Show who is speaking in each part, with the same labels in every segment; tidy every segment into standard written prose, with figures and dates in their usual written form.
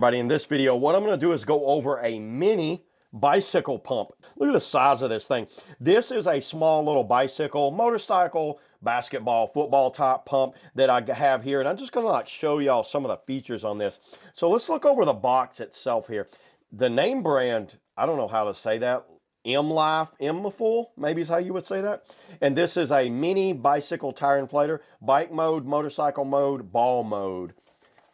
Speaker 1: Everybody, in this video, what I'm going to do is go over a mini bicycle pump. Look at the size of this thing. This is a small little bicycle, motorcycle, basketball, football type pump that I have here. And I'm just going to show y'all some of the features on this. So let's look over the box itself here. The name brand, I don't know how to say that. MLIFEMFUL, maybe is how you would say that. And this is a mini bicycle tire inflator, bike mode, motorcycle mode, ball mode.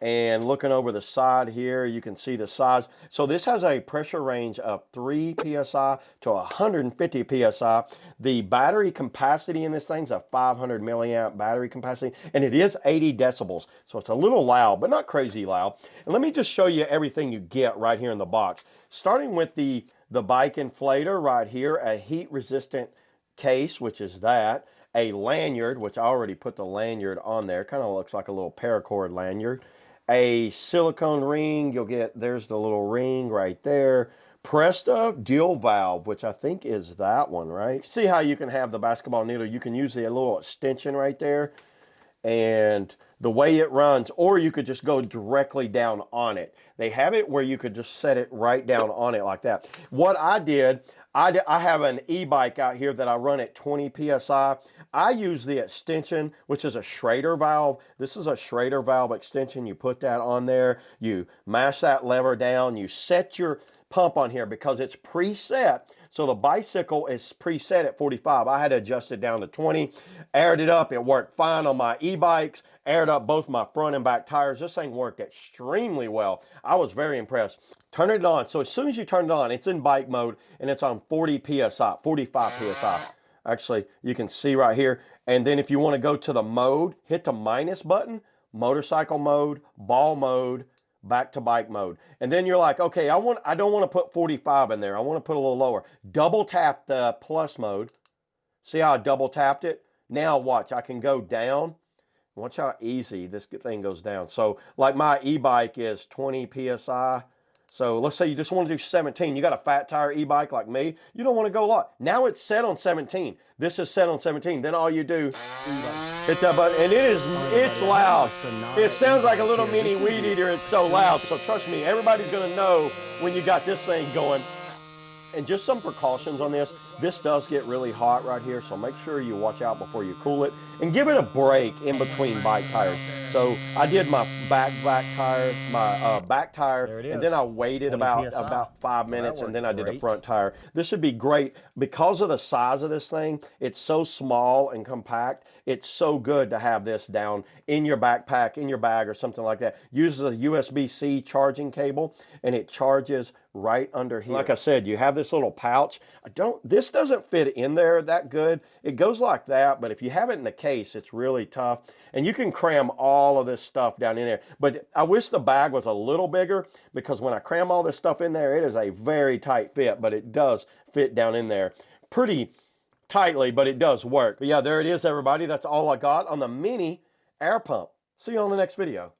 Speaker 1: And looking over the side here, you can see the size. So this has a pressure range of 3 psi to 150 psi. The battery capacity in this thing's a 500 milliamp battery capacity, and it is 80 decibels. So it's a little loud, but not crazy loud. And let me just show you everything you get right here in the box. Starting with the bike inflator right here, a heat resistant case, which is that, a lanyard, which I already put the lanyard on there. Kind of looks like a little paracord lanyard. A silicone ring, you'll get, there's the little ring right there. Presta dual valve, which I think is that one, right? See how you can have the basketball needle, you can use the little extension right there and the way it runs, or you could just go directly down on it. They have it where you could just set it right down on it like that. What I did, I have an e-bike out here that I run at 20 psi. I use the extension, which is a Schrader valve. This is a Schrader valve extension. You put that on there, you mash that lever down, you set your pump on here because it's preset. So the bicycle is preset at 45. I had to adjust it down to 20, aired it up. It worked fine on my e-bikes, aired up both my front and back tires. This thing worked extremely well. I was very impressed. Turn it on. So as soon as you turn it on, it's in bike mode and it's on 40 psi, 45 psi. Actually, you can see right here. And then if you want to go to the mode, hit the minus button, motorcycle mode, ball mode, back to bike mode. And then you're like, okay, I don't want to put 45 in there. I want to put a little lower. Double tap the plus mode. See how I double tapped it? Now watch, I can go down. Watch how easy this thing goes down. So like my e-bike is 20 psi. So let's say you just want to do 17. You got a fat tire e-bike like me. You don't want to go a lot. Now it's set on 17. This is set on 17. Then all you do, hit that button, and it's loud. It sounds like a little mini weed eater. It's so loud. So trust me, everybody's going to know when you got this thing going. And just some precautions on this. This does get really hot right here, so make sure you watch out before you cool it. And give it a break in between bike tires. So I did my back tire, my back tire, and then I waited about 5 minutes, and then I did a front tire. This should be great. Because of the size of this thing, it's so small and compact. It's so good to have this down in your backpack, in your bag, or something like that. Uses a USB-C charging cable, and it charges right under here. Like I said, you have this little pouch. This doesn't fit in there that good. It goes like that, but if you have it in the case, it's really tough. And you can cram all of this stuff down in there. But I wish the bag was a little bigger, because when I cram all this stuff in there, it is a very tight fit, but it does fit down in there pretty tightly, but it does work. But yeah, there it is, everybody. That's all I got on the mini air pump. See you on the next video.